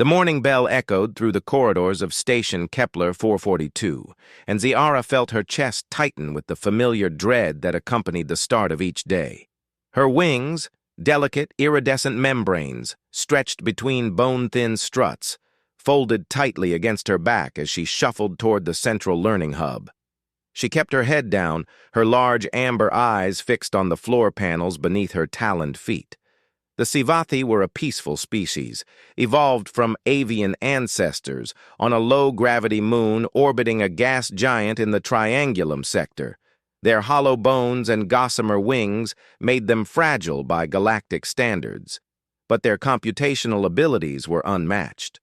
The morning bell echoed through the corridors of Station Kepler 442, and Ziara felt her chest tighten with the familiar dread that accompanied the start of each day. Her wings, delicate, iridescent membranes, stretched between bone-thin struts, folded tightly against her back as she shuffled toward the central learning hub. She kept her head down, her large amber eyes fixed on the floor panels beneath her taloned feet. The Sivathi were a peaceful species, evolved from avian ancestors on a low-gravity moon orbiting a gas giant in the Triangulum sector. Their hollow bones and gossamer wings made them fragile by galactic standards, but their computational abilities were unmatched.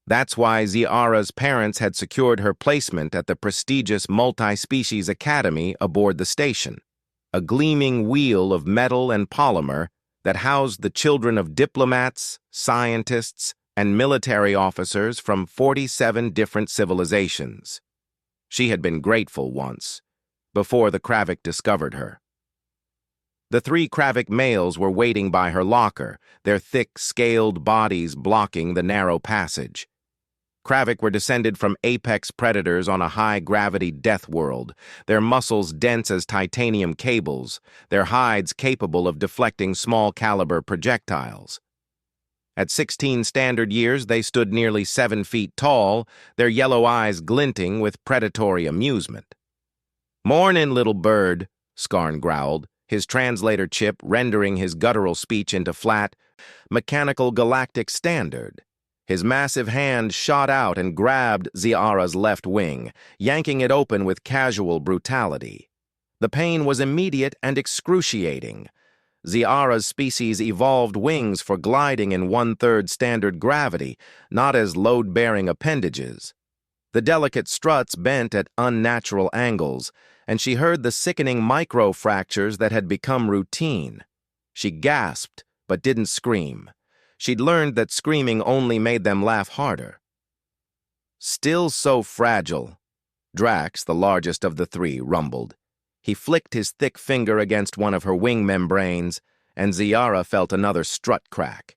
That's why Ziara's parents had secured her placement at the prestigious multi-species academy aboard the station, a gleaming wheel of metal and polymer that housed the children of diplomats, scientists, and military officers from 47 different civilizations. She had been grateful once, before the Kravik discovered her. The 3 Kravik males were waiting by her locker, their thick, scaled bodies blocking the narrow passage. Kravik were descended from apex predators on a high-gravity death world, their muscles dense as titanium cables, their hides capable of deflecting small-caliber projectiles. At 16 standard years, they stood nearly 7 feet tall, their yellow eyes glinting with predatory amusement. "Mornin', little bird," Skarn growled, his translator chip rendering his guttural speech into flat, mechanical galactic standard. His massive hand shot out and grabbed Ziara's left wing, yanking it open with casual brutality. The pain was immediate and excruciating. Ziara's species evolved wings for gliding in 1/3 standard gravity, not as load-bearing appendages. The delicate struts bent at unnatural angles, and she heard the sickening micro-fractures that had become routine. She gasped, but didn't scream. She'd learned that screaming only made them laugh harder. "Still so fragile," Drax, the largest of the 3, rumbled. He flicked his thick finger against one of her wing membranes, and Ziara felt another strut crack.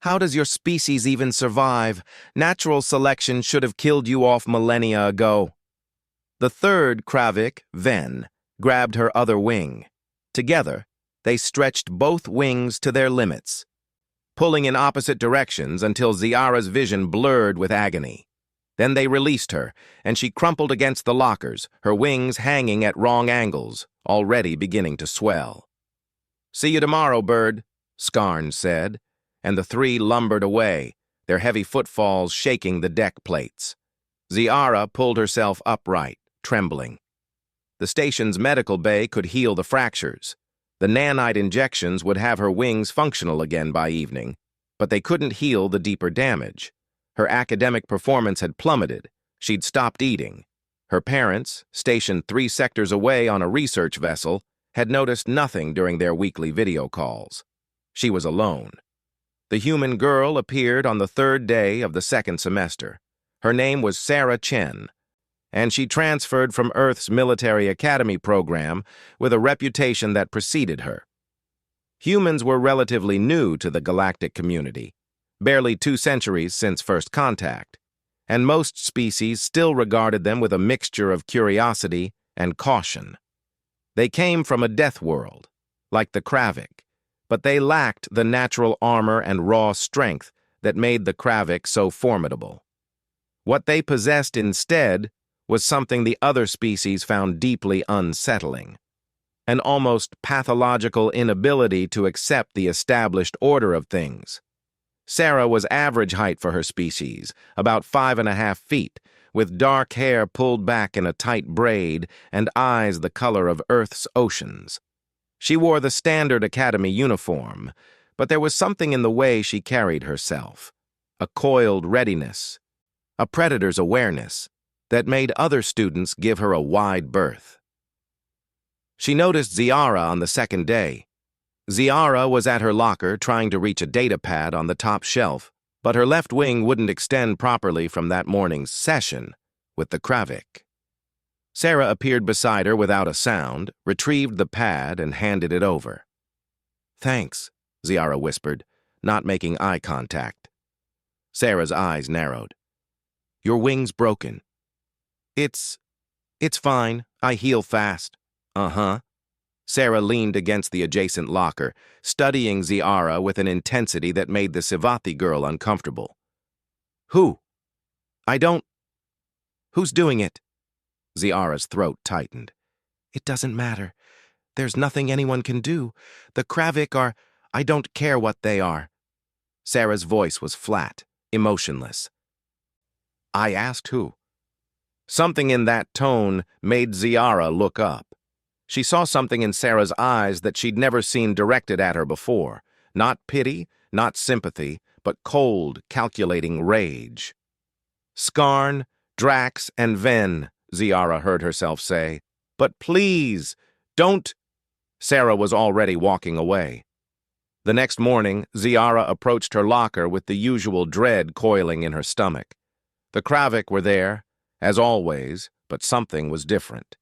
"How does your species even survive? Natural selection should have killed you off millennia ago." The 3rd Kravik, Ven, grabbed her other wing. Together, they stretched both wings to their limits, pulling in opposite directions until Ziara's vision blurred with agony. Then they released her, and she crumpled against the lockers, her wings hanging at wrong angles, already beginning to swell. "See you tomorrow, bird," Skarn said, and the 3 lumbered away, their heavy footfalls shaking the deck plates. Ziara pulled herself upright, trembling. The station's medical bay could heal the fractures. The nanite injections would have her wings functional again by evening, but they couldn't heal the deeper damage. Her academic performance had plummeted. She'd stopped eating. Her parents, stationed 3 sectors away on a research vessel, had noticed nothing during their weekly video calls. She was alone. The human girl appeared on the 3rd day of the 2nd semester. Her name was Sarah Chen, and she transferred from Earth's military academy program with a reputation that preceded her. Humans were relatively new to the galactic community, barely 2 centuries since first contact, and most species still regarded them with a mixture of curiosity and caution. They came from a death world, like the Kravik, but they lacked the natural armor and raw strength that made the Kravik so formidable. What they possessed instead was something the other species found deeply unsettling, an almost pathological inability to accept the established order of things. Sarah was average height for her species, about 5.5 feet, with dark hair pulled back in a tight braid and eyes the color of Earth's oceans. She wore the standard academy uniform, but there was something in the way she carried herself, a coiled readiness, a predator's awareness, that made other students give her a wide berth. She noticed Ziara on the 2nd day. Ziara was at her locker trying to reach a data pad on the top shelf, but her left wing wouldn't extend properly from that morning's session with the Kravik. Sarah appeared beside her without a sound, retrieved the pad, and handed it over. "Thanks," Ziara whispered, not making eye contact. Sarah's eyes narrowed. Your wing's broken. It's fine. I heal fast. Uh-huh. Sarah leaned against the adjacent locker, studying Ziara with an intensity that made the Sivathi girl uncomfortable. Who? I don't... Who's doing it? Ziara's throat tightened. It doesn't matter. There's nothing anyone can do. The Kravik are... I don't care what they are. Sarah's voice was flat, emotionless. I asked who. Something in that tone made Ziara look up. She saw something in Sarah's eyes that she'd never seen directed at her before. Not pity, not sympathy, but cold, calculating rage. Skarn, Drax, and Ven, Ziara heard herself say. But please, don't... Sarah was already walking away. The next morning, Ziara approached her locker with the usual dread coiling in her stomach. The Kravik were there, as always, but something was different.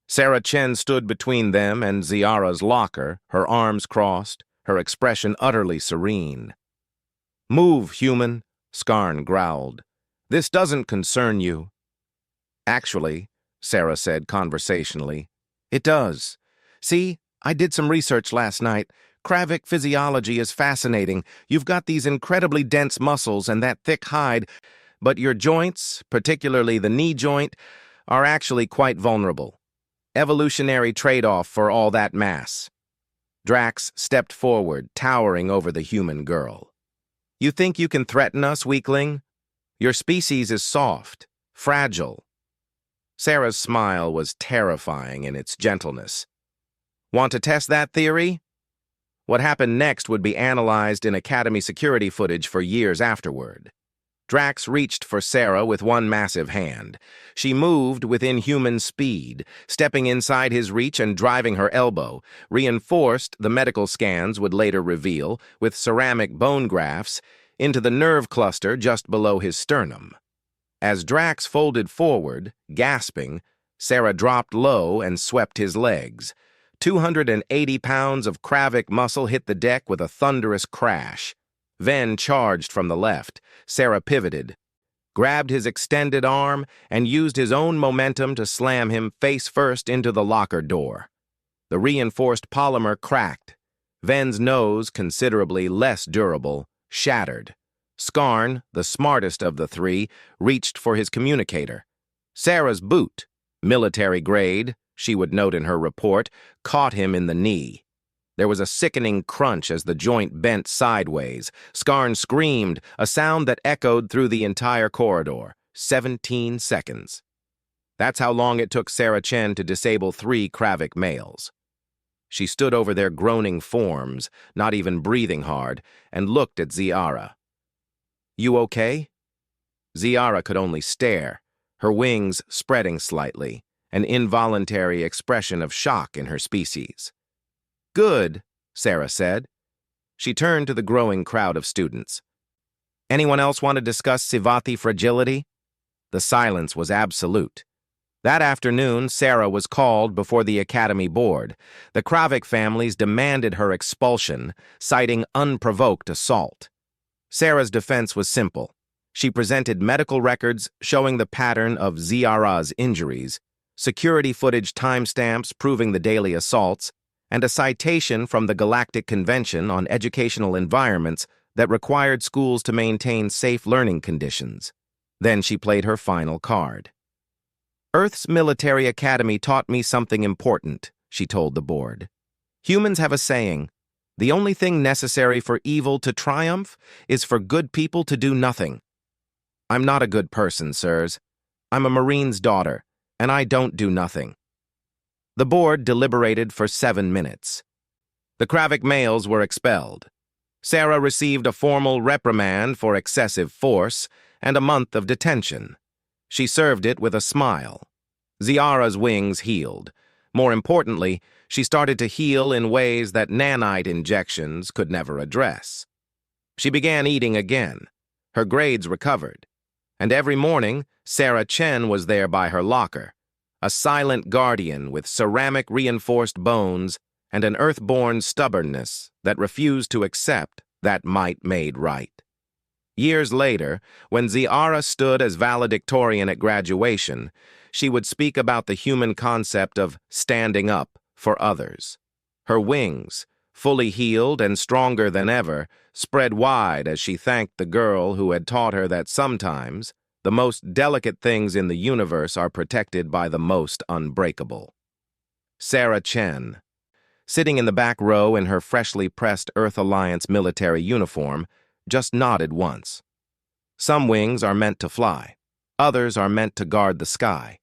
Sarah Chen stood between them and Ziara's locker, her arms crossed, her expression utterly serene. Move, human, Skarn growled. This doesn't concern you. Actually, Sarah said conversationally, it does. See, I did some research last night. Kravik physiology is fascinating. You've got these incredibly dense muscles and that thick hide, but your joints, particularly the knee joint, are actually quite vulnerable. Evolutionary trade-off for all that mass. Drax stepped forward, towering over the human girl. You think you can threaten us, weakling? Your species is soft, fragile. Sarah's smile was terrifying in its gentleness. Want to test that theory? What happened next would be analyzed in Academy security footage for years afterward. Drax reached for Sarah with one massive hand. She moved with inhuman speed, stepping inside his reach and driving her elbow, reinforced, the medical scans would later reveal, with ceramic bone grafts, into the nerve cluster just below his sternum. As Drax folded forward, gasping, Sarah dropped low and swept his legs. 280 pounds of Kravik muscle hit the deck with a thunderous crash. Ven charged from the left. Sarah pivoted, grabbed his extended arm, and used his own momentum to slam him face first into the locker door. The reinforced polymer cracked. Ven's nose, considerably less durable, shattered. Skarn, the smartest of the three, reached for his communicator. Sarah's boot, military grade, she would note in her report, caught him in the knee. There was a sickening crunch as the joint bent sideways. Skarn screamed, a sound that echoed through the entire corridor. 17 seconds. That's how long it took Sarah Chen to disable 3 Kravik males. She stood over their groaning forms, not even breathing hard, and looked at Ziara. You okay? Ziara could only stare, her wings spreading slightly, an involuntary expression of shock in her species. Good, Sarah said. She turned to the growing crowd of students. Anyone else want to discuss Sivathi fragility? The silence was absolute. That afternoon, Sarah was called before the Academy board. The Kravik families demanded her expulsion, citing unprovoked assault. Sarah's defense was simple. She presented medical records showing the pattern of Ziara's injuries, security footage timestamps proving the daily assaults, and a citation from the Galactic Convention on Educational Environments that required schools to maintain safe learning conditions. Then she played her final card. Earth's military academy taught me something important, she told the board. Humans have a saying, the only thing necessary for evil to triumph is for good people to do nothing. I'm not a good person, sirs. I'm a Marine's daughter, and I don't do nothing. The board deliberated for 7 minutes. The Kravik males were expelled. Sarah received a formal reprimand for excessive force and a month of detention. She served it with a smile. Ziara's wings healed. More importantly, she started to heal in ways that nanite injections could never address. She began eating again. Her grades recovered. And every morning, Sarah Chen was there by her locker, a silent guardian with ceramic-reinforced bones and an earth-born stubbornness that refused to accept that might made right. Years later, when Ziara stood as valedictorian at graduation, she would speak about the human concept of standing up for others. Her wings, fully healed and stronger than ever, spread wide as she thanked the girl who had taught her that sometimes the most delicate things in the universe are protected by the most unbreakable. Sarah Chen, sitting in the back row in her freshly pressed Earth Alliance military uniform, just nodded once. Some wings are meant to fly. Others are meant to guard the sky.